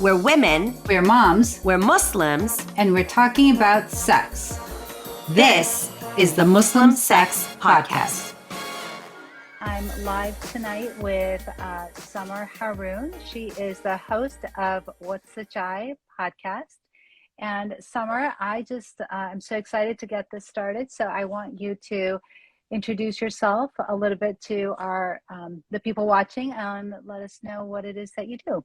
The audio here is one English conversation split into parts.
We're women, We're moms, we're Muslims, and we're talking about sex. this is the Muslim Sex Podcast. I'm live tonight with Samar Haroon. She is the host of What's the Jive podcast. And Samar, I'm so excited to get this started. So I want you to introduce yourself a little bit to our the people watching and let us know what it is that you do.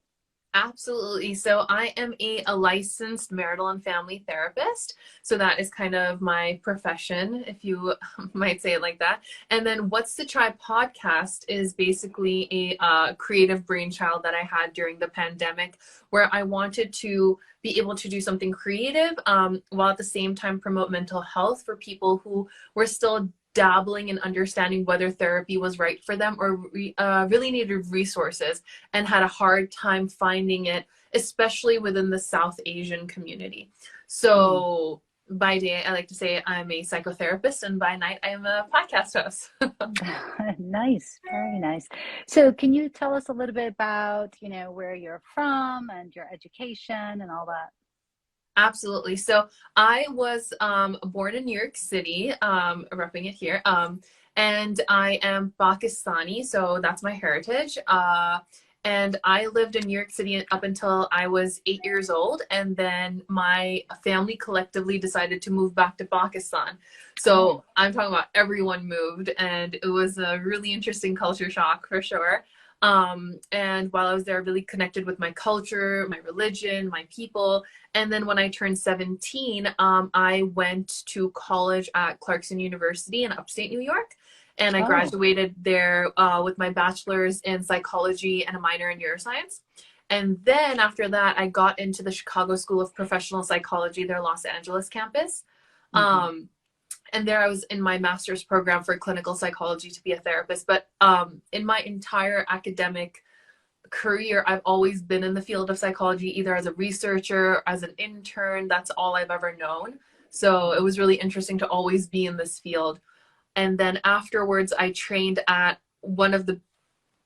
Absolutely. So I am a licensed marital and family therapist. So that is kind of my profession, if you might say it like that. And then What's the Tribe podcast is basically a creative brainchild that I had during the pandemic, where I wanted to be able to do something creative while at the same time promote mental health for people who were still dabbling in understanding whether therapy was right for them or really needed resources and had a hard time finding it, especially within the South Asian community. So by day, I like to say I'm a psychotherapist, and by night, I am a podcast host. Nice, very nice. So can you tell us a little bit about, where you're from and your education and all that? Absolutely. So I was born in New York City, repping it here, and I am Pakistani, so that's my heritage. And I lived in New York City up until I was 8 years old, and then my family collectively decided to move back to Pakistan. So I'm talking about everyone moved, and it was a really interesting culture shock for sure. And while I was there, I really connected with my culture, my religion, my people. And then when I turned 17, I went to college at Clarkson University in upstate New York. And I graduated there with my bachelor's in psychology and a minor in neuroscience. And then after that, I got into the Chicago School of Professional Psychology, their Los Angeles campus. And there I was in my master's program for clinical psychology to be a therapist. But in my entire academic career, I've always been in the field of psychology, either as a researcher, as an intern. That's all I've ever known. So it was really interesting to always be in this field. And then afterwards, I trained at one of the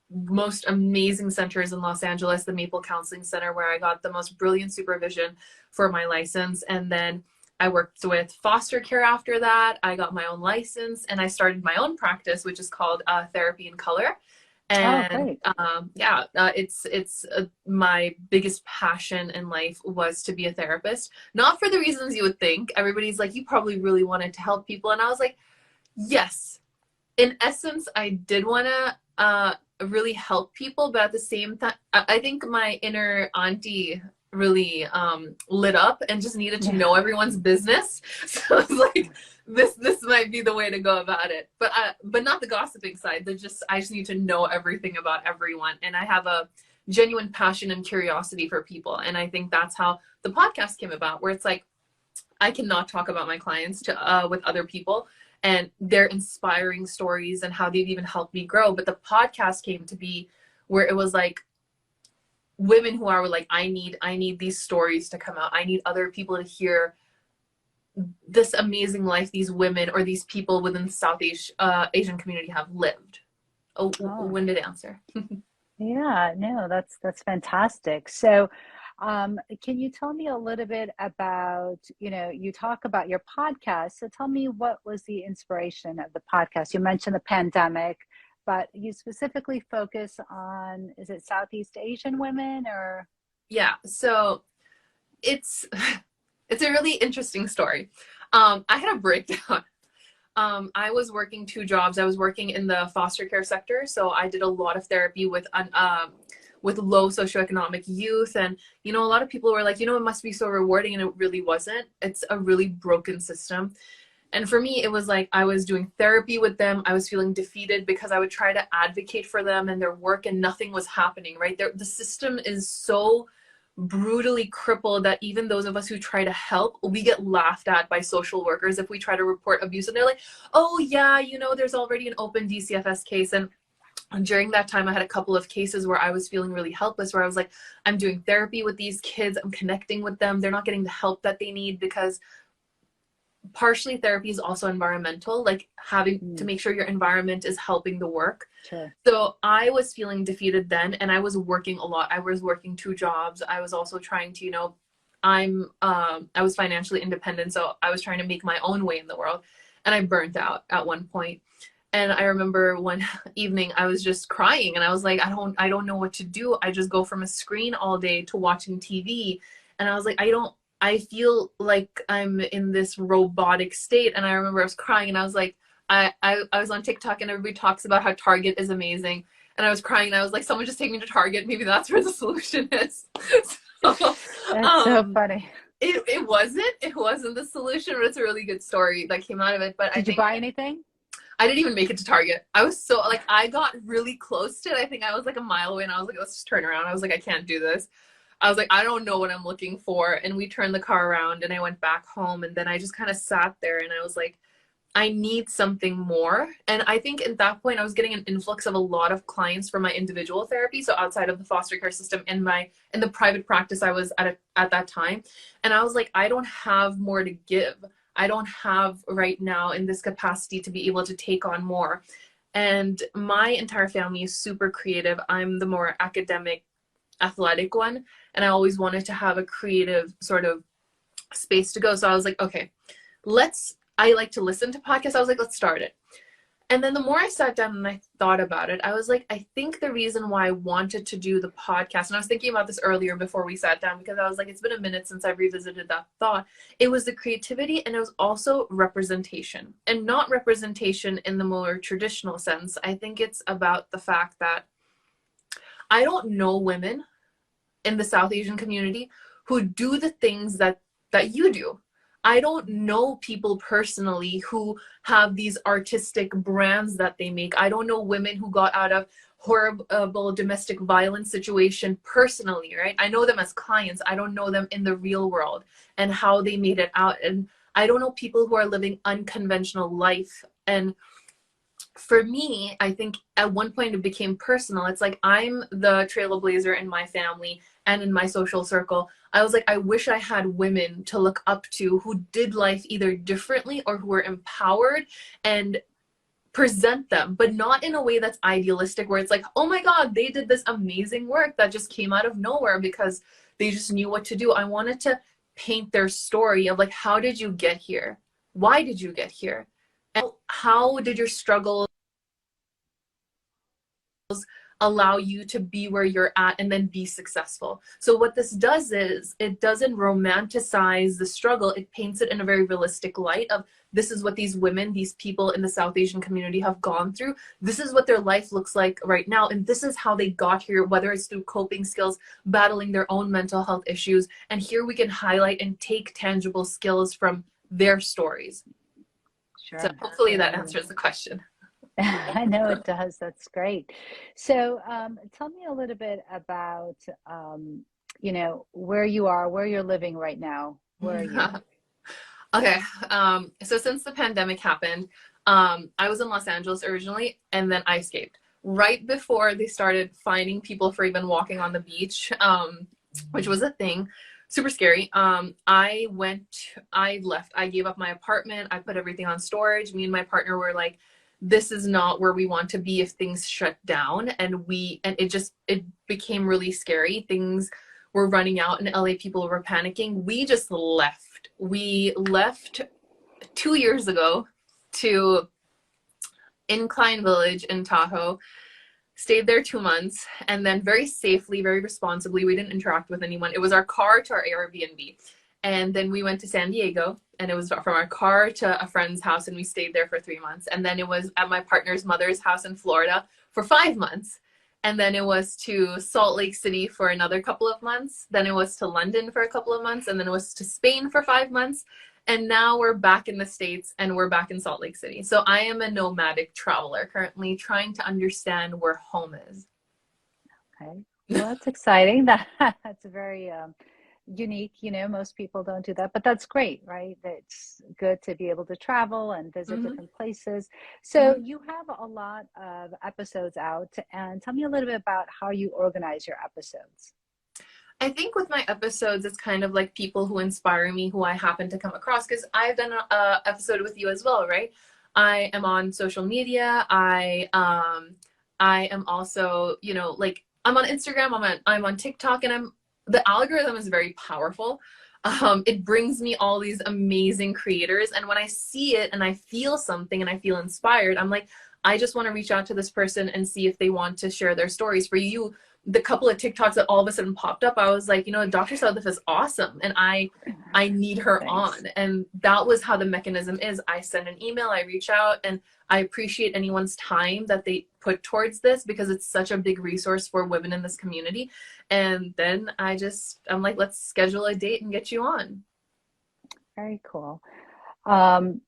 most amazing centers in Los Angeles, the Maple Counseling Center, where I got the most brilliant supervision for my license. And then I worked with foster care after that. I got my own license and I started my own practice, which is called Therapy in Color. And it's my biggest passion in life was to be a therapist. Not for the reasons you would think. Everybody's like, you probably really wanted to help people. And I was like, yes, in essence, I did want to really help people. But at the same time, I think my inner auntie really lit up and just needed to know everyone's business. So I was like, this might be the way to go about it. But not the gossiping side. I just need to know everything about everyone. And I have a genuine passion and curiosity for people. And I think that's how the podcast came about, where it's like, I cannot talk about my clients with other people and their inspiring stories and how they've even helped me grow. But the podcast came to be where it was like, women who are like, I need these stories to come out. I need other people to hear this amazing life these women or these people within the South Asian community have lived. Winded answer. Yeah, no, that's fantastic. So, can you tell me a little bit about, you talk about your podcast. So tell me, what was the inspiration of the podcast? You mentioned the pandemic, but you specifically focus on, is it Southeast Asian women or? Yeah, so it's a really interesting story. I had a breakdown. I was working 2 jobs. I was working in the foster care sector, so I did a lot of therapy with low socioeconomic youth. And, a lot of people were like, it must be so rewarding, and it really wasn't. It's a really broken system. And for me, it was like I was doing therapy with them. I was feeling defeated because I would try to advocate for them and their work and nothing was happening, right? The system is so brutally crippled that even those of us who try to help, we get laughed at by social workers if we try to report abuse. And they're like, oh yeah, there's already an open DCFS case. And during that time, I had a couple of cases where I was feeling really helpless, where I was like, I'm doing therapy with these kids. I'm connecting with them. They're not getting the help that they need because partially therapy is also environmental, like having to make sure your environment is helping the work. Sure. So I was feeling defeated then, and I was working a lot. I was working 2 jobs. I was also trying to, I was financially independent, so I was trying to make my own way in the world, and I burnt out at one point. And I remember one evening I was just crying, and I was like, I don't know what to do. I just go from a screen all day to watching TV, and I was like, I feel like I'm in this robotic state. And I remember I was crying, and I was like, I was on TikTok, and everybody talks about how Target is amazing. And I was crying, and I was like, someone just take me to Target. Maybe that's where the solution is. So, That's so funny. it wasn't the solution, but it's a really good story that came out of it. But Did you buy anything? I didn't even make it to Target. I was so like, I got really close to it. I think I was like a mile away, and I was like, let's just turn around. I was like, I can't do this. I was like, I don't know what I'm looking for. And we turned the car around, and I went back home, and then I just kind of sat there, and I was like, I need something more. And I think at that point I was getting an influx of a lot of clients for my individual therapy. So outside of the foster care system, in the private practice I was at that time. And I was like, I don't have more to give. I don't have right now in this capacity to be able to take on more. And my entire family is super creative. I'm the more academic, athletic one. And I always wanted to have a creative sort of space to go. So I was like, okay, I like to listen to podcasts. I was like, let's start it. And then the more I sat down and I thought about it, I was like, I think the reason why I wanted to do the podcast, and I was thinking about this earlier before we sat down, because I was like, it's been a minute since I've revisited that thought. It was the creativity, and it was also representation, and not representation in the more traditional sense. I think it's about the fact that I don't know women in the South Asian community who do the things that you do. I don't know people personally who have these artistic brands that they make. I don't know women who got out of horrible domestic violence situation personally, right? I know them as clients. I don't know them in the real world and how they made it out. And I don't know people who are living unconventional life. And for me, I think at one point it became personal. It's like, I'm the trailblazer in my family and in my social circle. I was like, I wish I had women to look up to who did life either differently or who were empowered, and present them, but not in a way that's idealistic, where it's like, oh my God, they did this amazing work that just came out of nowhere because they just knew what to do. I wanted to paint their story of like, how did you get here? Why did you get here? And how did your struggles allow you to be where you're at and then be successful? So what this does is, it doesn't romanticize the struggle. It paints it in a very realistic light of, this is what these women, these people in the South Asian community have gone through. This is what their life looks like right now. And this is how they got here, whether it's through coping skills, battling their own mental health issues. And here we can highlight and take tangible skills from their stories. Sure. So hopefully that answers the question. I know it does. That's great. So tell me a little bit about, where you are, where you're living right now. Where are you? Okay. So since the pandemic happened, I was in Los Angeles originally, and then I escaped right before they started fining people for even walking on the beach, which was a thing. Super scary. I left. I gave up my apartment. I put everything on storage. Me and my partner were like, this is not where we want to be if things shut down. And it became really scary. Things were running out in LA. People were panicking. We just left. We left 2 years ago to Incline Village in Tahoe, stayed there 2 months, and then very safely, very responsibly, we didn't interact with anyone. It was our car to our Airbnb. And then we went to San Diego, and it was from our car to a friend's house, and we stayed there for 3 months. And then it was at my partner's mother's house in Florida for 5 months. And then it was to Salt Lake City for another couple of months. Then it was to London for a couple of months. And then it was to Spain for 5 months. And now we're back in the States, and we're back in Salt Lake City. So I am a nomadic traveler currently, trying to understand where home is. Okay. Well, that's exciting. That's very unique. Most people don't do that, but that's great, right? It's good to be able to travel and visit different places. So you have a lot of episodes out, and tell me a little bit about how you organize your episodes. I think with my episodes, it's kind of like people who inspire me, who I happen to come across, because I've done a episode with you as well, right? I am on social media. I am also, you know, like I'm on Instagram, I'm on TikTok, and the algorithm is very powerful. It brings me all these amazing creators, and when I see it and I feel something and I feel inspired, I'm like, I just want to reach out to this person and see if they want to share their stories. For you, the couple of TikToks that all of a sudden popped up, I was like, you know, Dr. Sadaf is awesome, and I need her Thanks. on. And that was how the mechanism is. I send an email, I reach out, and I appreciate anyone's time that they put towards this, because it's such a big resource for women in this community. And then I'm like, let's schedule a date and get you on. Very cool. Um,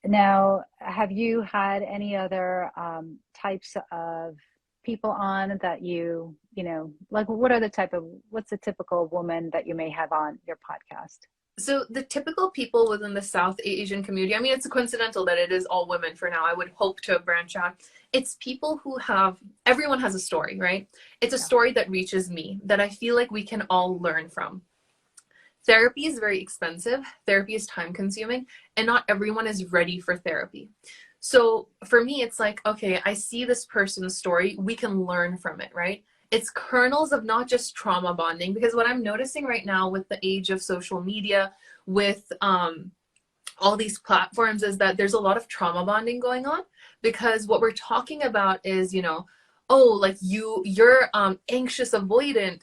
Now, have you had any other types of people on that you know, like what's a typical woman that you may have on your podcast? So the typical people within the South Asian community, I mean, it's coincidental that it is all women for now. I would hope to branch out. It's people who everyone has a story, right? It's a Yeah. story that reaches me, that I feel like we can all learn from. Therapy is very expensive. Therapy is time consuming, and not everyone is ready for therapy. So for me, it's like, okay, I see this person's story. We can learn from it, right? It's kernels of not just trauma bonding, because what I'm noticing right now with the age of social media, with all these platforms, is that there's a lot of trauma bonding going on, because what we're talking about is, you know, oh, like you're anxious avoidant,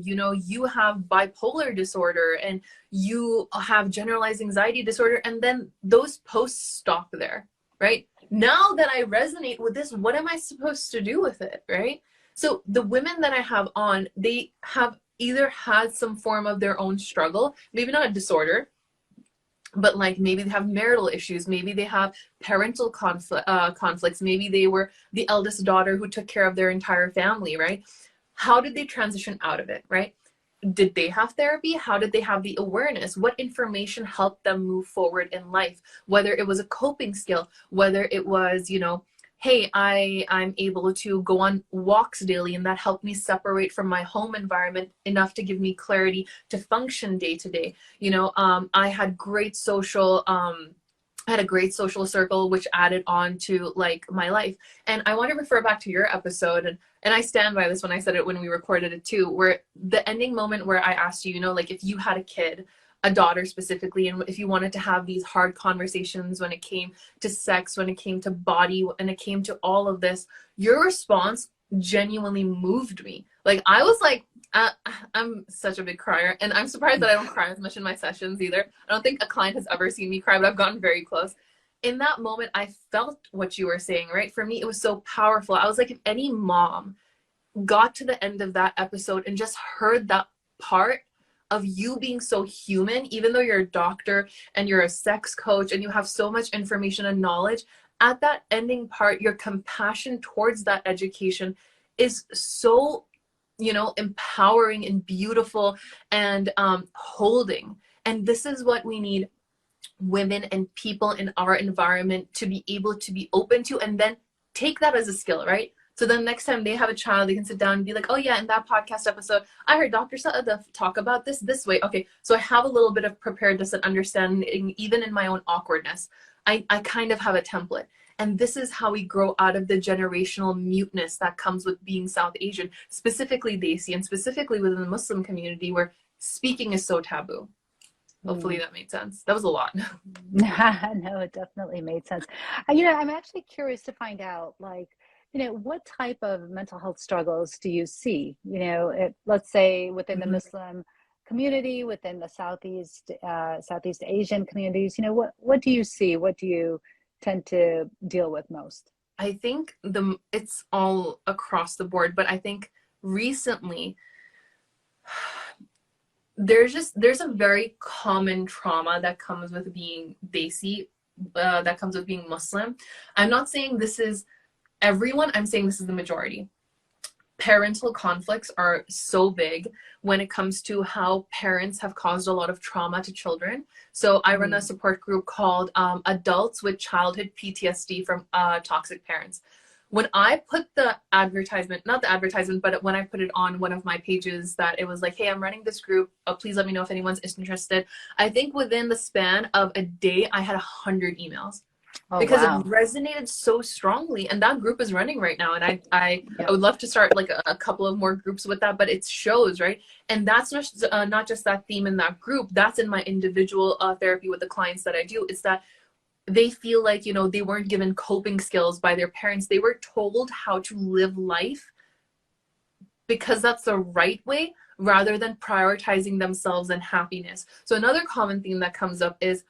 you know, you have bipolar disorder, and you have generalized anxiety disorder, and then those posts stop there, right? Now that I resonate with this, what am I supposed to do with it, right? So the women that I have on, they have either had some form of their own struggle, maybe not a disorder, but like maybe they have marital issues, maybe they have parental conflicts, maybe they were the eldest daughter who took care of their entire family, right? How did they transition out of it, right? Did they have therapy? How did they have the awareness? What information helped them move forward in life? Whether it was a coping skill, whether it was, you know, hey, I'm able to go on walks daily, and that helped me separate from my home environment enough to give me clarity to function day to day. You know, I had I had a great social circle, which added on to like my life. And I want to refer back to your episode, and I stand by this when I said it when we recorded it too, where the ending moment where I asked you, you know, like if you had a kid, a daughter specifically, and if you wanted to have these hard conversations when it came to sex, when it came to body, when it came to all of this, your response genuinely moved me. Like I was like, I'm such a big crier, and I'm surprised that I don't cry as much in my sessions either. I don't think a client has ever seen me cry, but I've gotten very close. In that moment, I felt what you were saying, right? For me, it was so powerful. I was like, if any mom got to the end of that episode and just heard that part of you being so human, even though you're a doctor and you're a sex coach and you have so much information and knowledge, at that ending part, your compassion towards that education is so, you know, empowering and beautiful and holding. And this is what we need women and people in our environment to be able to be open to, and then take that as a skill, right? So then next time they have a child, they can sit down and be like, oh yeah, in that podcast episode, I heard Dr. Sadaf talk about this way. Okay, so I have a little bit of preparedness and understanding, even in my own awkwardness. I kind of have a template. And this is how we grow out of the generational muteness that comes with being South Asian, specifically Desi, and specifically within the Muslim community where speaking is so taboo. Hopefully that made sense. That was a lot. No, it definitely made sense. You know, I'm actually curious to find out, like, you know, what type of mental health struggles do you see? You know, let's say within the Mhm. Muslim community, within the Southeast Asian communities. You know, what do you see? What do you tend to deal with most? I think it's all across the board, but I think recently there's a very common trauma that comes with being Desi, that comes with being Muslim. I'm not saying this is everyone, I'm saying this is the majority. Parental conflicts are so big when it comes to how parents have caused a lot of trauma to children. So I run a support group called Adults with Childhood PTSD from Toxic Parents. when I put the advertisement, not the advertisement, but when I put it on one of my pages that it was like, hey, I'm running this group. Please let me know if anyone's interested. I think within the span of a day, I had 100 emails. Oh, because wow. it resonated so strongly, and that group is running right now, and I would love to start like a couple of more groups with that, but it shows, right? And that's not just that theme in that group, that's in my individual therapy with the clients that I do. It's that they feel like, you know, they weren't given coping skills by their parents. They were told how to live life because that's the right way, rather than prioritizing themselves and happiness. So another common theme that comes up is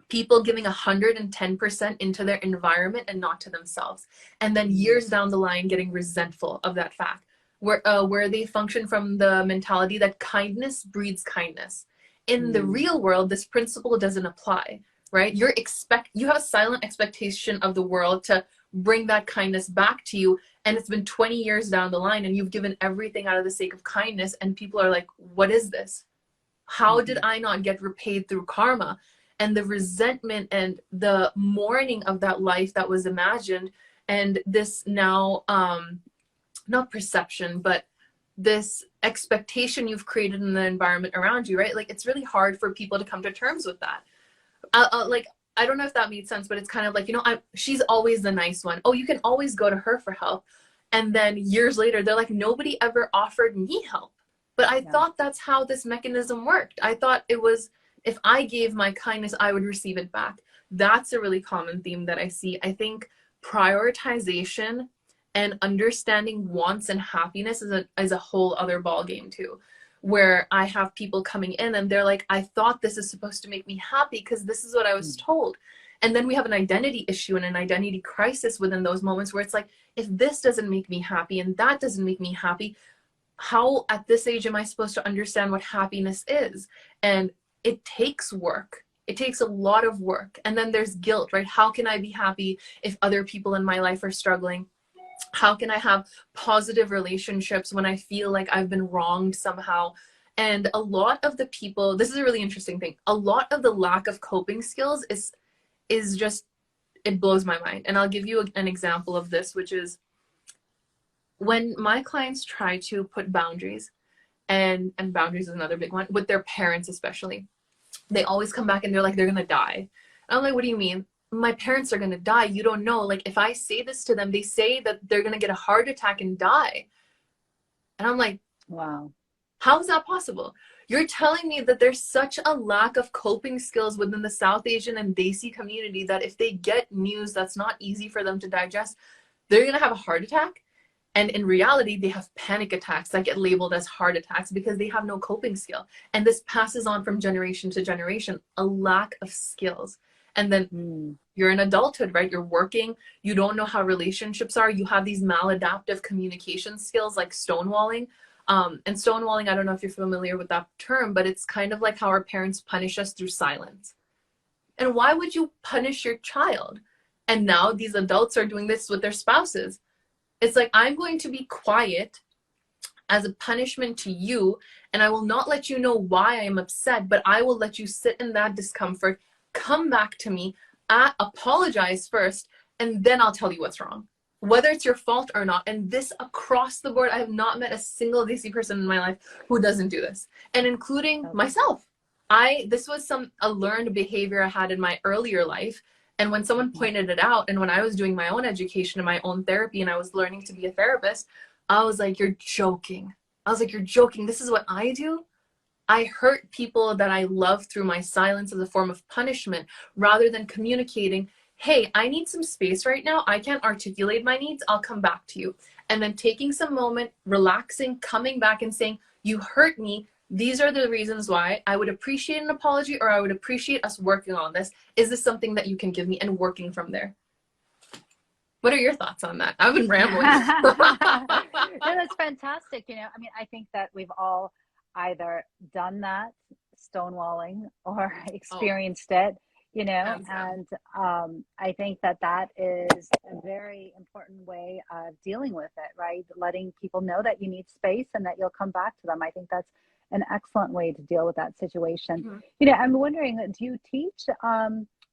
people giving 110% into their environment and not to themselves. And then years down the line, getting resentful of that fact, where they function from the mentality that kindness breeds kindness. In the real world, this principle doesn't apply, right? You have a silent expectation of the world to bring that kindness back to you. And it's been 20 years down the line and you've given everything out of the sake of kindness. And people are like, what is this? How did I not get repaid through karma? And the resentment and the mourning of that life that was imagined, and this now, not perception, but this expectation you've created in the environment around you, right? Like, it's really hard for people to come to terms with that. Like, I don't know if that made sense, but it's kind of like, you know, she's always the nice one. Oh, you can always go to her for help. And then years later, they're like, nobody ever offered me help. But I thought that's how this mechanism worked. I thought it was, if I gave my kindness, I would receive it back. That's a really common theme that I see. I think prioritization and understanding wants and happiness is a whole other ball game too, where I have people coming in and they're like, I thought this is supposed to make me happy because this is what I was told. And then we have an identity issue and an identity crisis within those moments where it's like, if this doesn't make me happy and that doesn't make me happy, how at this age am I supposed to understand what happiness is? And it takes work. It takes a lot of work. And then there's guilt, right? How can I be happy if other people in my life are struggling? How can I have positive relationships when I feel like I've been wronged somehow? And a lot of the people, this is a really interesting thing, a lot of the lack of coping skills is just, it blows my mind. And I'll give you an example of this, which is when my clients try to put boundaries, and boundaries is another big one, with their parents especially, they always come back and they're like, they're gonna die. And I'm like, what do you mean? My parents are gonna die. You don't know. Like, if I say this to them, they say that they're gonna get a heart attack and die. And I'm like, wow, how is that possible? You're telling me that there's such a lack of coping skills within the South Asian and Desi community that if they get news that's not easy for them to digest, they're gonna have a heart attack? And in reality, they have panic attacks that get labeled as heart attacks because they have no coping skill. And this passes on from generation to generation, a lack of skills. And then you're in adulthood, right? You're working. You don't know how relationships are. You have these maladaptive communication skills like stonewalling. And stonewalling, I don't know if you're familiar with that term, but it's kind of like how our parents punish us through silence. And why would you punish your child? And now these adults are doing this with their spouses. It's like, I'm going to be quiet as a punishment to you, and I will not let you know why I am upset, but I will let you sit in that discomfort, come back to me, apologize first, and then I'll tell you what's wrong, whether it's your fault or not. And this across the board, I have not met a single Desi person in my life who doesn't do this, and including myself. This was a learned behavior I had in my earlier life. And when someone pointed it out, and when I was doing my own education and my own therapy and I was learning to be a therapist, I was like, you're joking. I was like, you're joking. This is what I do? I hurt people that I love through my silence as a form of punishment, rather than communicating, hey, I need some space right now. I can't articulate my needs. I'll come back to you. And then taking some moment, relaxing, coming back and saying, you hurt me. These are the reasons why. I would appreciate an apology, or I would appreciate us working on this. Is this something that you can give me? And working from there. What are your thoughts on that? I've been rambling. No, that's fantastic. You know, I mean, I think that we've all either done that, stonewalling, or experienced it, you know, and I think that is a very important way of dealing with it, right? Letting people know that you need space and that you'll come back to them. I think that's an excellent way to deal with that situation. You know, I'm wondering, do you teach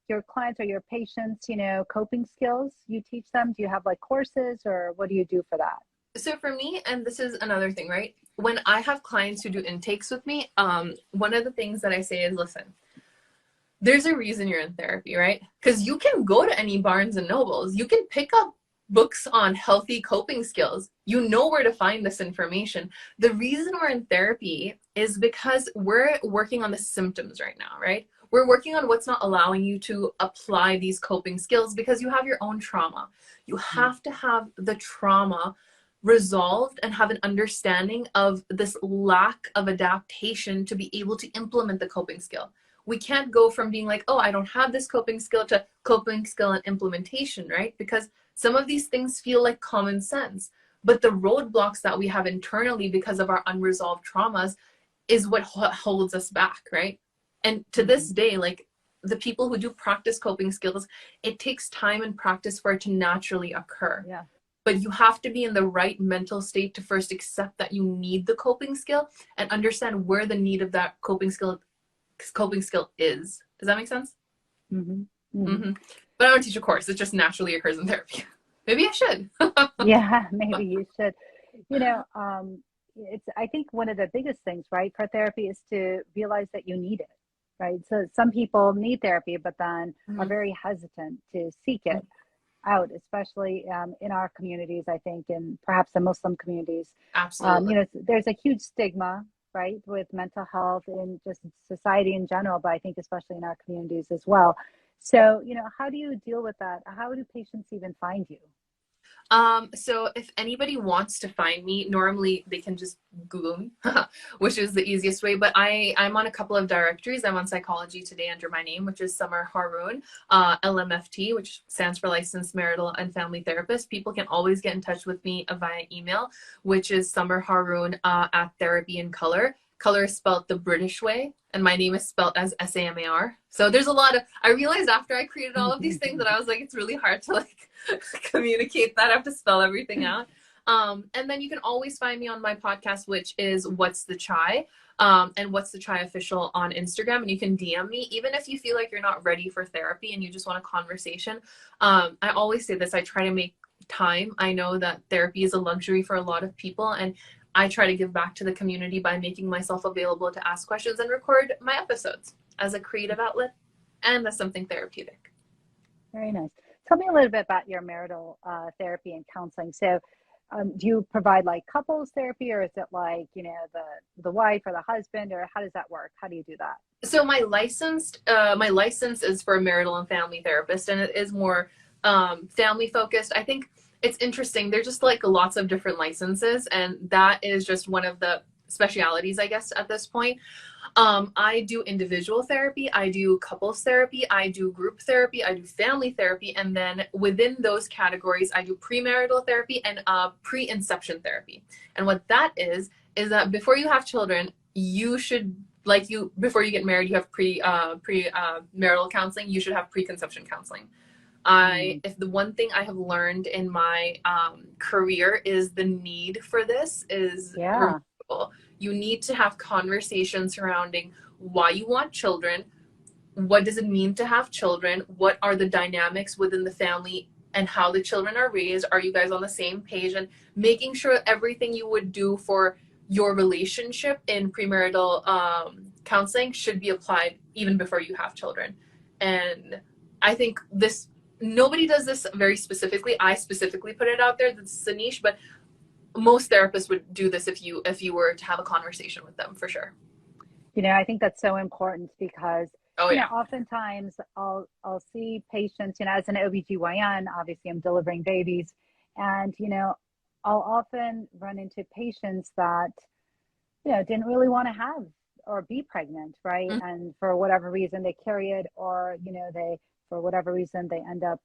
your clients or your patients, coping skills you teach them? Do you have like courses, or what do you do for that? So for me, and this is another thing, right? When I have clients who do intakes with me, one of the things that I say is, listen, there's a reason you're in therapy, right? Because you can go to any Barnes and Nobles, you can pick up books on healthy coping skills. You know where to find this information. The reason we're in therapy is because we're working on the symptoms right now, right? We're working on what's not allowing you to apply these coping skills because you have your own trauma. You have to have the trauma resolved and have an understanding of this lack of adaptation to be able to implement the coping skill. We can't go from being like, oh, I don't have this coping skill, to coping skill and implementation, right? Because some of these things feel like common sense, but the roadblocks that we have internally because of our unresolved traumas is what holds us back, right? And to this day, like, the people who do practice coping skills, it takes time and practice for it to naturally occur. Yeah. But you have to be in the right mental state to first accept that you need the coping skill and understand where the need of that coping skill is. Does that make sense? Mm-hmm. Mm-hmm. Mm-hmm. But I don't teach a course. It just naturally occurs in therapy. Maybe I should. Yeah, maybe you should. It's, I think one of the biggest things, right, for therapy is to realize that you need it, right? So some people need therapy, but then are very hesitant to seek it out, especially in our communities, I think, and perhaps the Muslim communities. Absolutely. There's a huge stigma, right, with mental health in just society in general, but I think especially in our communities as well. So, how do you deal with that? How do patients even find you? So if anybody wants to find me, normally they can just Google me, which is the easiest way. But I'm on a couple of directories. I'm on Psychology Today under my name, which is Samar Haroon, LMFT, which stands for Licensed Marital and Family Therapist. People can always get in touch with me via email, which is Samar Haroon at Therapy in Color. Color is spelled the British way, and my name is spelled as Samar. So there's a lot of, I realized after I created all of these things that I was like, it's really hard to like communicate that. I have to spell everything out. And then you can always find me on my podcast, which is What's the Chai, and What's the Chai Official on Instagram. And you can DM me, even if you feel like you're not ready for therapy and you just want a conversation. I always say this, I try to make time. I know that therapy is a luxury for a lot of people, and I try to give back to the community by making myself available to ask questions and record my episodes as a creative outlet and as something therapeutic. Very nice. Tell me a little bit about your marital therapy and counseling. So do you provide like couples therapy, or is it like, the wife or the husband, or how does that work? How do you do that? So my license is for a marital and family therapist, and it is more family focused. I think it's interesting. There's just like lots of different licenses, and that is just one of the specialities, I guess, at this point. I do individual therapy, I do couples therapy, I do group therapy, I do family therapy, and then within those categories, I do premarital therapy and pre-inception therapy. And what that is that before you have children, you should, before you get married, you have marital counseling, you should have preconception counseling. If the one thing I have learned in my career is the need for this is remarkable. You need to have conversations surrounding why you want children, what does it mean to have children, what are the dynamics within the family and how the children are raised, are you guys on the same page, and making sure everything you would do for your relationship in premarital counseling should be applied even before you have children. And I think nobody does this very specifically. I specifically put it out there. This is a niche, but most therapists would do this if you were to have a conversation with them, for sure. I think that's so important because yeah. Oftentimes I'll see patients, as an OBGYN, obviously I'm delivering babies, and I'll often run into patients that didn't really want to have or be pregnant, right? Mm-hmm. And for whatever reason they carry it, or they, for whatever reason, they end up,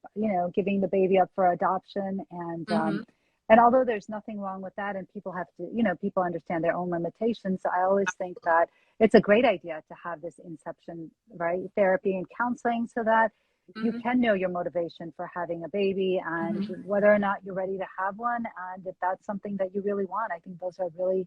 giving the baby up for adoption. And, and although there's nothing wrong with that, and people have to, people understand their own limitations, I always think that it's a great idea to have this inception, right, therapy and counseling, so that you can know your motivation for having a baby and whether or not you're ready to have one. And if that's something that you really want, I think those are really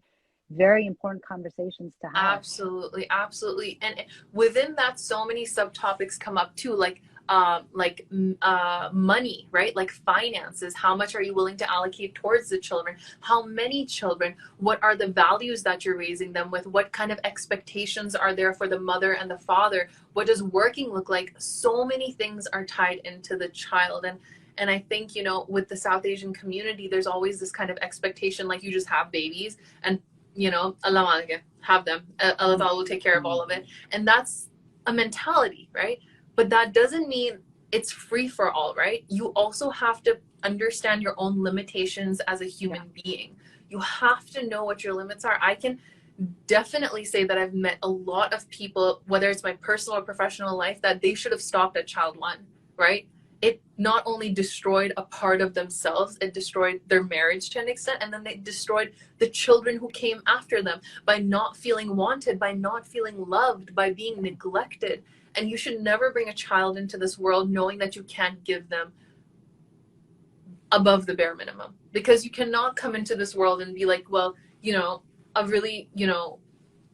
very important conversations to have. Absolutely. And within that, so many subtopics come up too. Like, money, right? Like finances. How much are you willing to allocate towards the children? How many children? What are the values that you're raising them with? What kind of expectations are there for the mother and the father? What does working look like? So many things are tied into the child. And I think, you know, with the South Asian community, there's always this kind of expectation, like you just have babies and, you know, Allah malike, have them. Allah Ta'ala will take care of all of it. And that's a mentality, right? But that doesn't mean it's free for all, right? You also have to understand your own limitations as a human being. You have to know what your limits are. I can definitely say that I've met a lot of people, whether it's my personal or professional life, that they should have stopped at child 1, right? It not only destroyed a part of themselves, it destroyed their marriage to an extent, and then they destroyed the children who came after them by not feeling wanted, by not feeling loved, by being neglected. And you should never bring a child into this world knowing that you can't give them above the bare minimum, because you cannot come into this world and be like, well, you know, a really, you know,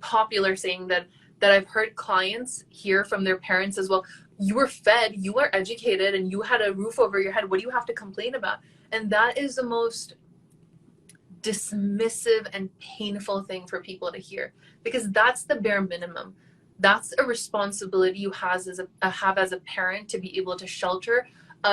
popular saying that I've heard clients hear from their parents as well: you were fed, you were educated, and you had a roof over your head. What do you have to complain about? And that is the most dismissive and painful thing for people to hear, because that's the bare minimum. That's a responsibility you have as a parent, to be able to shelter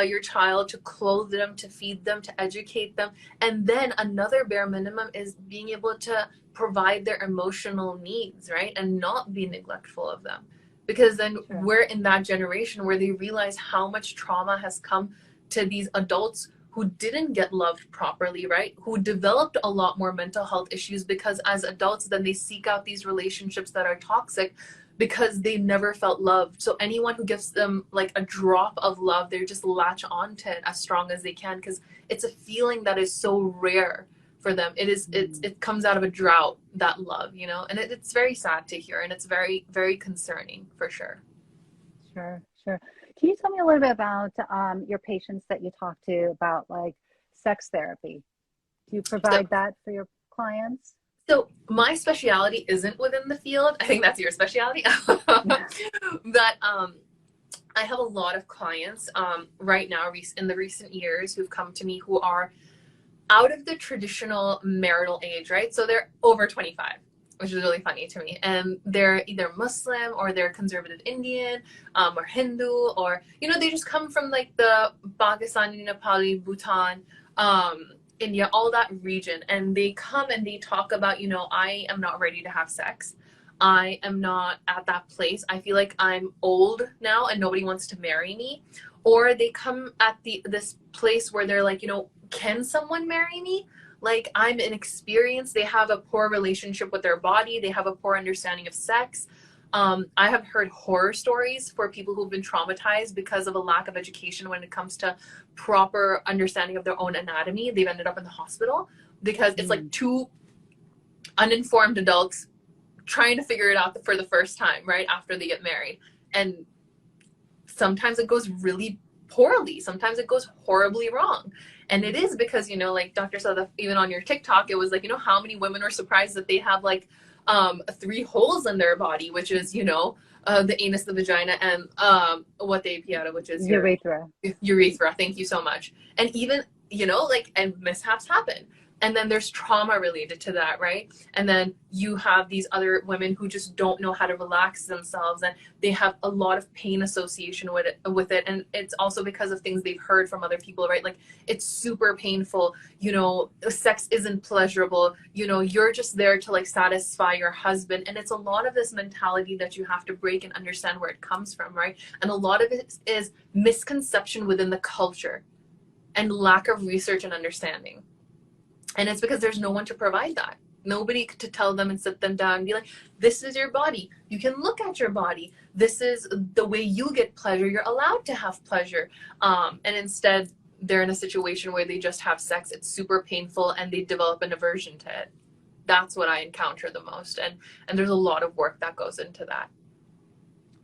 your child, to clothe them, to feed them, to educate them. And then another bare minimum is being able to provide their emotional needs, right? And not be neglectful of them. Because then we're in that generation where they realize how much trauma has come to these adults who didn't get loved properly, right? Who developed a lot more mental health issues, because as adults, then they seek out these relationships that are toxic because they never felt loved. So anyone who gives them like a drop of love, they just latch onto it as strong as they can, because it's a feeling that is so rare for them. It comes out of a drought, that love, you know, and it's very sad to hear, and it's very, very concerning for sure. Sure. Can you tell me a little bit about your patients that you talk to about like sex therapy? Do you provide that for your clients? So my specialty isn't within the field. I think that's your specialty. But I have a lot of clients right now in the recent years who've come to me who are out of the traditional marital age, right? So they're over 25, which is really funny to me. And they're either Muslim or they're conservative Indian or Hindu, or, you know, they just come from like the Pakistani, Nepali, Bhutan, India, all that region. And they come and they talk about, you know, I am not ready to have sex. I am not at that place. I feel like I'm old now and nobody wants to marry me. Or they come at this place where they're like, you know, can someone marry me? Like, I'm inexperienced. They have a poor relationship with their body. They have a poor understanding of sex. I have heard horror stories for people who've been traumatized because of a lack of education when it comes to proper understanding of their own anatomy. They've ended up in the hospital because it's like two uninformed adults trying to figure it out for the first time, right after they get married. And sometimes it goes really poorly. Sometimes it goes horribly wrong. And it is because, you know, like Dr. Sadaf, even on your TikTok, it was like, you know, how many women are surprised that they have like 3 holes in their body, which is, you know, the anus, the vagina, and what they piata, which is urethra. Urethra. Thank you so much. And even, you know, like, and mishaps happen. And then there's trauma related to that, right? And then you have these other women who just don't know how to relax themselves, and they have a lot of pain association with it. And it's also because of things they've heard from other people, right? Like, it's super painful, you know, sex isn't pleasurable, you know, you're just there to like satisfy your husband. And it's a lot of this mentality that you have to break and understand where it comes from, right? And a lot of it is misconception within the culture and lack of research and understanding. And it's because there's no one to provide that. Nobody to tell them and sit them down and be like, this is your body. You can look at your body. This is the way you get pleasure. You're allowed to have pleasure. And instead, they're in a situation where they just have sex. It's super painful and they develop an aversion to it. That's what I encounter the most. And there's a lot of work that goes into that.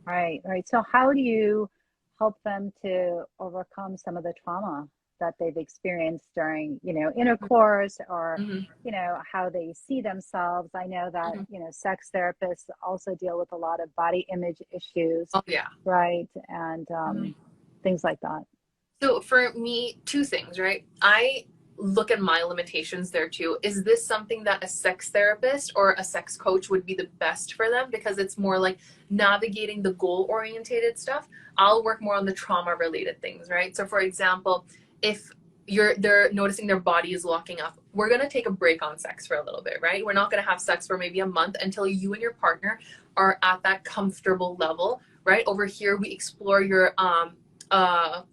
Right. So how do you help them to overcome some of the trauma that they've experienced during, you know, intercourse, or, you know, how they see themselves? I know that, you know, sex therapists also deal with a lot of body image issues. Oh, yeah. Right. And things like that. So for me, two things, right? I look at my limitations there too. Is this something that a sex therapist or a sex coach would be the best for them? Because it's more like navigating the goal orientated stuff. I'll work more on the trauma related things, right? So for example, if they're noticing their body is locking up, we're going to take a break on sex for a little bit, right? We're not going to have sex for maybe a month until you and your partner are at that comfortable level, right? Over here, we explore your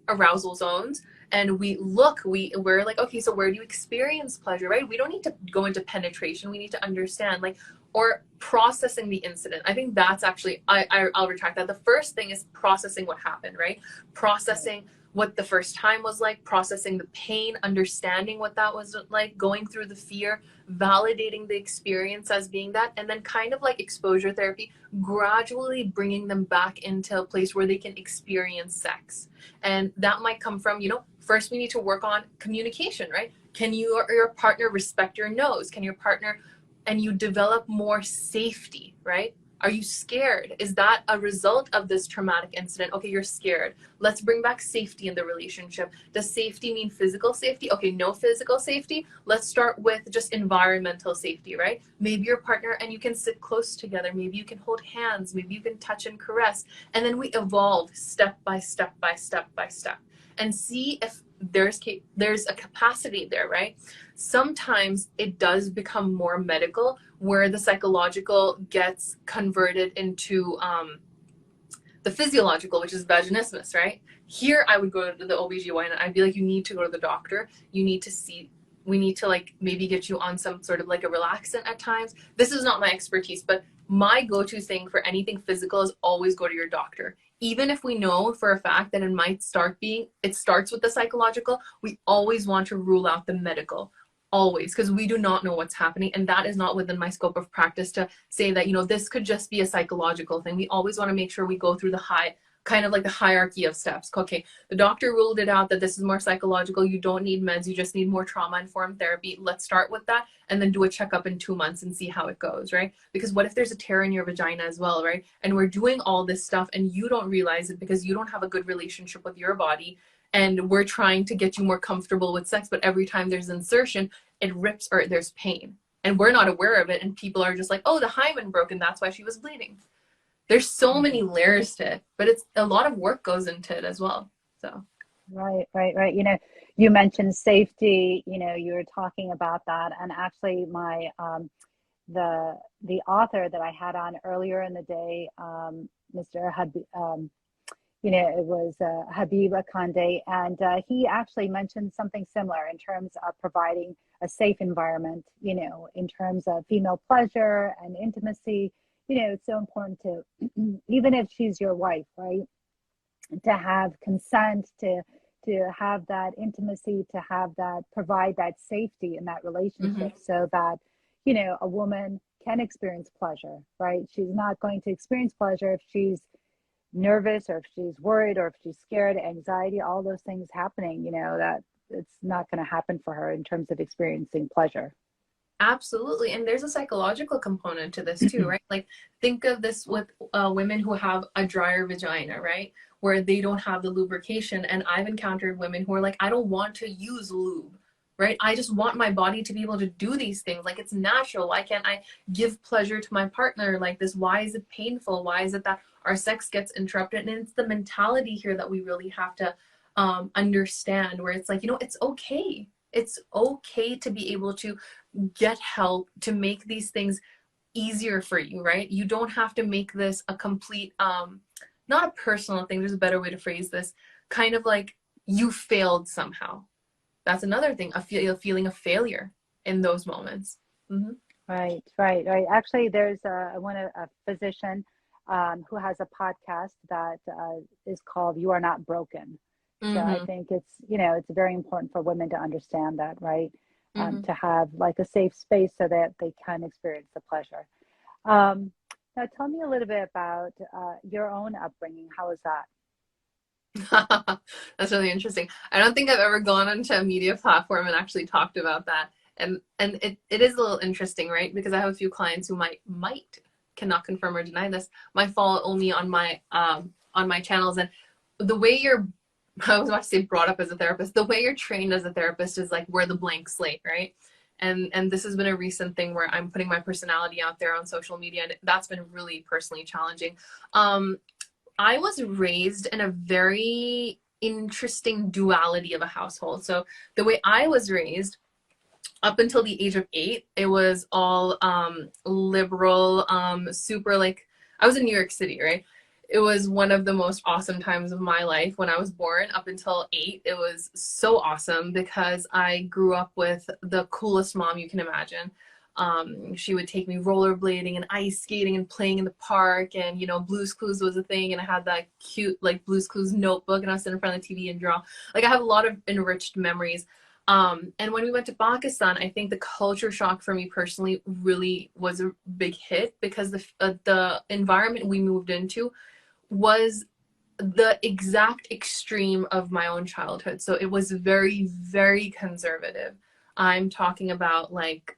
arousal zones, and we're like, okay, so where do you experience pleasure, right? We don't need to go into penetration. We need to understand, like, or processing the incident. I think that's actually, I'll retract that. The first thing is processing what happened, right? Processing what the first time was like, processing the pain, understanding what that was like, going through the fear, validating the experience as being that, and then kind of like exposure therapy, gradually bringing them back into a place where they can experience sex. And that might come from, first we need to work on communication, right? Can you or your partner respect your no's? Can your partner, and you develop more safety, right? Are you scared? Is that a result of this traumatic incident? Okay, you're scared. Let's bring back safety in the relationship. Does safety mean physical safety? Okay, no physical safety. Let's start with just environmental safety, right? Maybe your partner and you can sit close together. Maybe you can hold hands. Maybe you can touch and caress. And then we evolve step by step by step by step and see if there's a capacity there, right? Sometimes it does become more medical, where the psychological gets converted into the physiological, which is vaginismus, right? Here I would go to the OBGYN and I'd be like, you need to go to the doctor. You need to see, we need to like maybe get you on some sort of like a relaxant at times. This is not my expertise, but my go-to thing for anything physical is always go to your doctor. Even if we know for a fact that it starts with the psychological, we always want to rule out the medical. Always, because we do not know what's happening, and that is not within my scope of practice to say that this could just be a psychological thing. We always want to make sure we go through the hierarchy of steps. Okay, the doctor ruled it out that this is more psychological, you don't need meds, you just need more trauma informed therapy. Let's start with that and then do a checkup in 2 months and see how it goes, right? Because what if there's a tear in your vagina as well, right? And we're doing all this stuff and you don't realize it because you don't have a good relationship with your body, and we're trying to get you more comfortable with sex, but every time there's insertion, it rips, or there's pain, and we're not aware of it, and people are just like, oh, the hymen broke and that's why she was bleeding. There's so many layers to it, but it's a lot of work goes into it as well. So right. You mentioned safety, you were talking about that, and actually my the author that I had on earlier in the day, Mr. it was Habiba Kande, and he actually mentioned something similar in terms of providing a safe environment, in terms of female pleasure and intimacy. It's so important to, even if she's your wife, right, to have consent, to have that intimacy, to have that, provide that safety in that relationship, so that, a woman can experience pleasure, right? She's not going to experience pleasure if she's nervous, or if she's worried, or if she's scared, anxiety, all those things happening, that it's not going to happen for her in terms of experiencing pleasure. Absolutely. And there's a psychological component to this too, right? Like, think of this with women who have a drier vagina, right? Where they don't have the lubrication. And I've encountered women who are like, I don't want to use lube, right? I just want my body to be able to do these things. Like, it's natural. Why can't I give pleasure to my partner like this? Why is it painful? Why is it that our sex gets interrupted? And it's the mentality here that we really have to understand, where it's like, it's okay. It's okay to be able to get help to make these things easier for you, right? You don't have to make this a complete, not a personal thing. There's a better way to phrase this. Kind of like you failed somehow. That's another thing, a feeling of failure in those moments. Mm-hmm. Right. Actually, there's a physician who has a podcast that is called "You Are Not Broken." So I think it's very important for women to understand that, right? To have like a safe space so that they can experience the pleasure. Now, tell me a little bit about your own upbringing. How was that? That's really interesting. I don't think I've ever gone onto a media platform and actually talked about that. And it is a little interesting, right? Because I have a few clients who cannot confirm or deny this, might follow only on my channels. And the way you're I was about to say brought up as a therapist. The way you're trained as a therapist is like we're the blank slate, right? And this has been a recent thing where I'm putting my personality out there on social media, and that's been really personally challenging. I was raised in a very interesting duality of a household. So the way I was raised, up until the age of 8, it was all liberal, super like, I was in New York City, right? It was one of the most awesome times of my life when I was born. Up until 8, it was so awesome because I grew up with the coolest mom you can imagine. She would take me rollerblading and ice skating and playing in the park, and you know, Blue's Clues was a thing, and I had that cute like Blue's Clues notebook, and I would sit in front of the TV and draw. Like, I have a lot of enriched memories. And when we went to Pakistan, I think the culture shock for me personally really was a big hit because the environment we moved into was the exact extreme of my own childhood. So it was very, very conservative. I'm talking about like,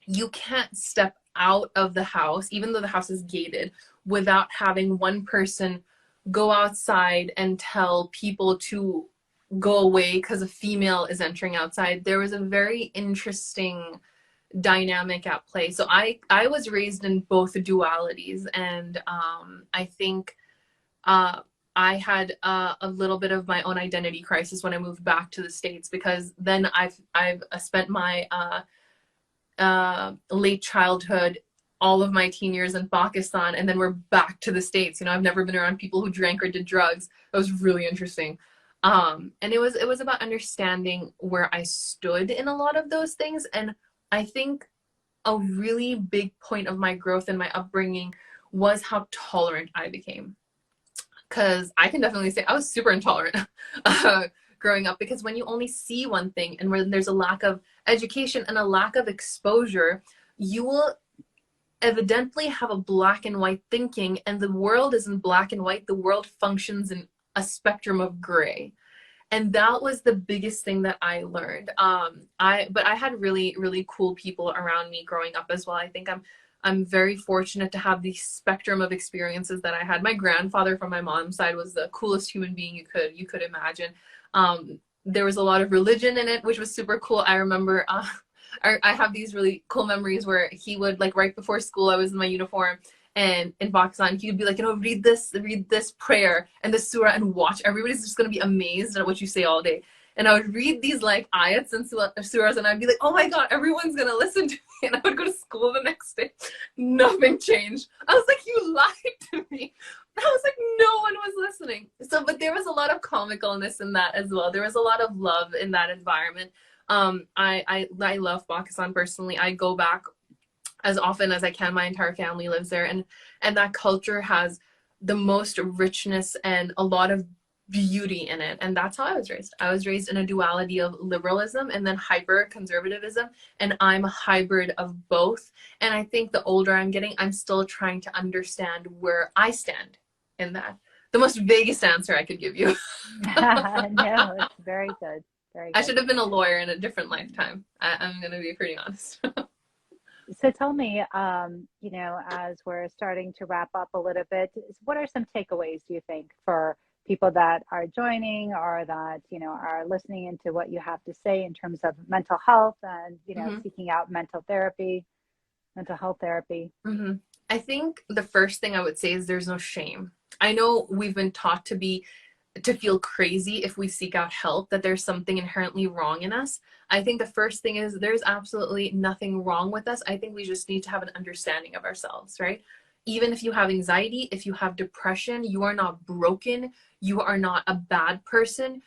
you can't step out of the house, even though the house is gated, without having one person go outside and tell people to go away because a female is entering outside. There was a very interesting dynamic at play. So I was raised in both dualities, and I think I had a little bit of my own identity crisis when I moved back to the States, because then I've spent my late childhood, all of my teen years in Pakistan, and then we're back to the States. You know, I've never been around people who drank or did drugs. It was really interesting. And it was about understanding where I stood in a lot of those things. And I think a really big point of my growth and my upbringing was how tolerant I became. Because I can definitely say I was super intolerant growing up, because when you only see one thing and when there's a lack of education and a lack of exposure, you will evidently have a black and white thinking, and the world isn't black and white. The world functions in a spectrum of gray. And that was the biggest thing that I learned. But I had really, really cool people around me growing up as well. I think I'm very fortunate to have the spectrum of experiences that I had. My grandfather from my mom's side was the coolest human being you could imagine. There was a lot of religion in it, which was super cool. I remember I have these really cool memories where he would, like, right before school, I was in my uniform, and in Pakistan, he would be like, you know, read this prayer and this surah and watch. Everybody's just going to be amazed at what you say all day. And I would read these like ayats and surahs, and I'd be like, oh my God, everyone's going to listen to me. And I would go to school the next day. Nothing changed. I was like, you lied to me. I was like, no one was listening. So, but there was a lot of comicalness in that as well. There was a lot of love in that environment. I love Pakistan personally. I go back as often as I can. My entire family lives there, and that culture has the most richness and a lot of beauty in it. And that's how I was raised. I was raised in a duality of liberalism and then hyper conservatism, and I'm a hybrid of both. And I think the older I'm getting, I'm still trying to understand where I stand in that. The most vaguest answer I could give you. No, it's very good. Very good. I should have been a lawyer in a different lifetime. I'm going to be pretty honest. So tell me, you know, as we're starting to wrap up a little bit, what are some takeaways, do you think, for people that are joining or that, you know, are listening into what you have to say in terms of mental health and, you know, seeking out mental health therapy? I think the first thing I would say is there's no shame. I know we've been taught to feel crazy if we seek out help, that there's something inherently wrong in us. I think the first thing is there's absolutely nothing wrong with us. I think we just need to have an understanding of ourselves, right? Even if you have anxiety, if you have depression, you are not broken. You are not a bad person.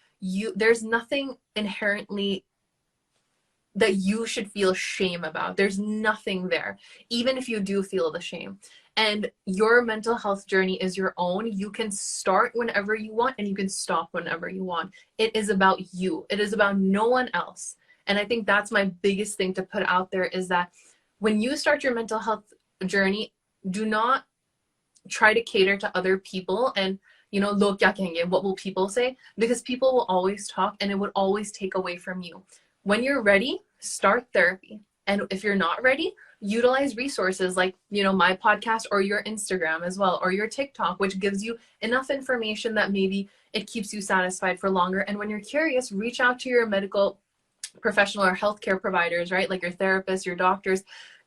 There's nothing inherently that you should feel shame about. There's nothing there, even if you do feel the shame. And your mental health journey is your own. You can start whenever you want, and you can stop whenever you want. It is about you. It is about no one else. And I think that's my biggest thing to put out there, is that when you start your mental health journey, do not try to cater to other people and, you know, log kya kahenge, what will people say? Because people will always talk, and it would always take away from you. When you're ready, start therapy. And if you're not ready, utilize resources like, my podcast or your Instagram as well, or your TikTok, which gives you enough information that maybe it keeps you satisfied for longer. And when you're curious, reach out to your medical professional or healthcare providers, right? Like your therapists, your doctors,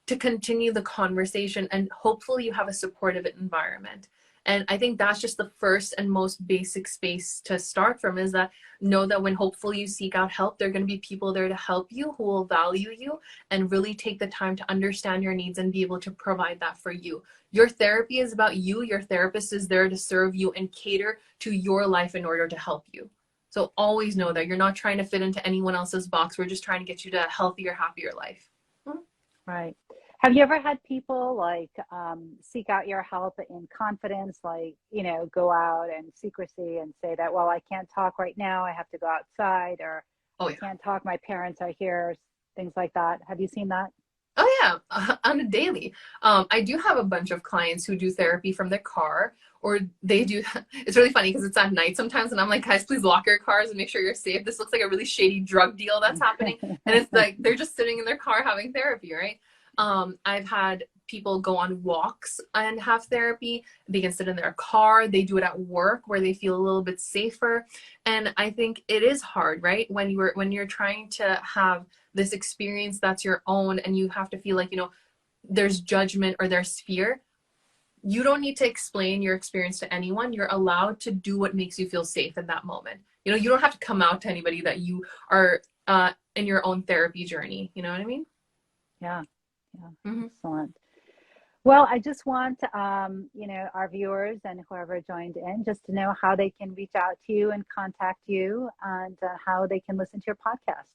to continue the conversation, and hopefully you have a supportive environment. And I think that's just the first and most basic space to start from, is that know that when hopefully you seek out help, there are going to be people there to help you who will value you and really take the time to understand your needs and be able to provide that for you. Your therapy is about you. Your therapist is there to serve you and cater to your life in order to help you. So always know that you're not trying to fit into anyone else's box. We're just trying to get you to a healthier, happier life. Right. Have you ever had people like seek out your help in confidence, like, go out and secrecy and say that, well, I can't talk right now, I have to go outside, or I can't talk, my parents are here, things like that? Have you seen that? Oh yeah, on a daily. I do have a bunch of clients who do therapy from their car, or they do. It's really funny because it's at night sometimes, and I'm like, guys, please lock your cars and make sure you're safe. This looks like a really shady drug deal that's happening. And it's like, they're just sitting in their car having therapy, right? I've had people go on walks and have therapy. They can sit in their car. They do it at work where they feel a little bit safer. And I think it is hard, right? When you're trying to have this experience that's your own, and you have to feel like, there's judgment or there's fear. You don't need to explain your experience to anyone. You're allowed to do what makes you feel safe in that moment. You don't have to come out to anybody that you are in your own therapy journey. You know what I mean? Yeah. Excellent. Well, I just want, our viewers and whoever joined in, just to know how they can reach out to you and contact you, and how they can listen to your podcast.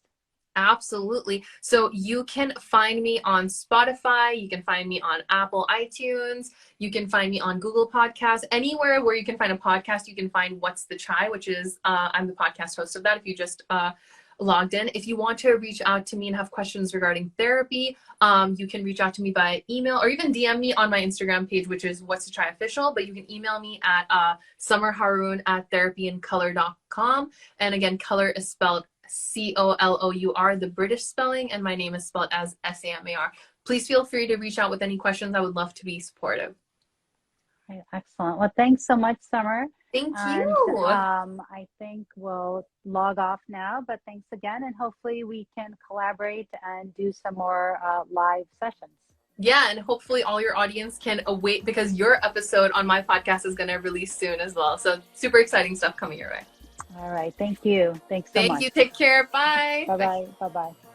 Absolutely. So you can find me on Spotify. You can find me on Apple iTunes. You can find me on Google Podcasts. Anywhere where you can find a podcast, you can find What's the Chai, which is, I'm the podcast host of that. If you just logged in. If you want to reach out to me and have questions regarding therapy, you can reach out to me by email, or even DM me on my Instagram page, which is What's the Chai Official. But you can email me at Samar Haroon at therapyandcolor.com. And again, color is spelled COLOUR, the British spelling, and my name is spelled as SAMAR. Please feel free to reach out with any questions. I would love to be supportive. Okay, excellent. Well, thanks so much, Samar. Thank And, you. I think we'll log off now, but thanks again, and hopefully we can collaborate and do some more live sessions. Yeah, and hopefully all your audience can await, because your episode on my podcast is going to release soon as well. So super exciting stuff coming your way. All right. Thank you. Thanks so much. Thank you. Take care. Bye. Bye-bye. Bye-bye.